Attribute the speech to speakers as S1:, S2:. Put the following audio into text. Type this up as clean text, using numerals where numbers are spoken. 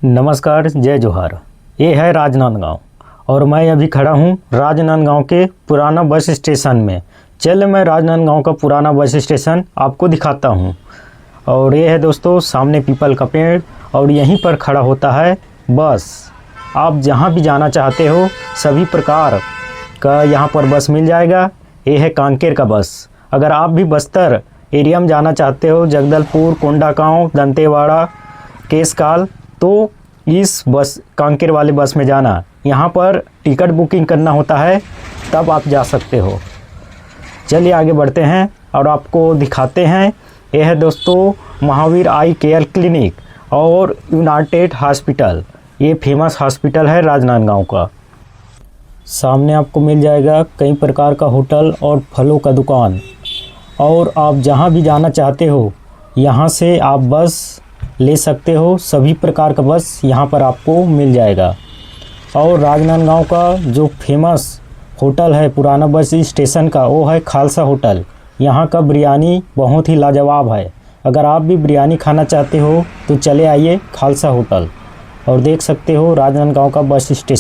S1: नमस्कार, जय जोहार। ये है राजनांदगांव और मैं अभी खड़ा हूँ राजनांदगांव के पुराना बस स्टेशन में। चल मैं राजनांदगांव का पुराना बस स्टेशन आपको दिखाता हूँ। और ये है दोस्तों सामने पीपल का पेड़ और यहीं पर खड़ा होता है बस। आप जहाँ भी जाना चाहते हो सभी प्रकार का यहाँ पर बस मिल जाएगा। ये है कांकेर का बस। अगर आप भी बस्तर एरिया में जाना चाहते हो, जगदलपुर, कोंडागांव, दंतेवाड़ा, केसकाल, तो इस बस कांकेर वाले बस में जाना। यहाँ पर टिकट बुकिंग करना होता है, तब आप जा सकते हो। चलिए आगे बढ़ते हैं और आपको दिखाते हैं। यह है दोस्तों महावीर आई केयर क्लिनिक और यूनाइटेड हॉस्पिटल। ये फेमस हॉस्पिटल है राजनांदगांव का। सामने आपको मिल जाएगा कई प्रकार का होटल और फलों का दुकान। और आप जहाँ भी जाना चाहते हो यहाँ से आप बस ले सकते हो। सभी प्रकार का बस यहाँ पर आपको मिल जाएगा। और राजनांदगांव का जो फेमस होटल है पुराना बस स्टेशन का, वो है खालसा होटल। यहाँ का बिरयानी बहुत ही लाजवाब है। अगर आप भी बिरयानी खाना चाहते हो तो चले आइए खालसा होटल। और देख सकते हो राजनांदगांव का बस स्टेशन।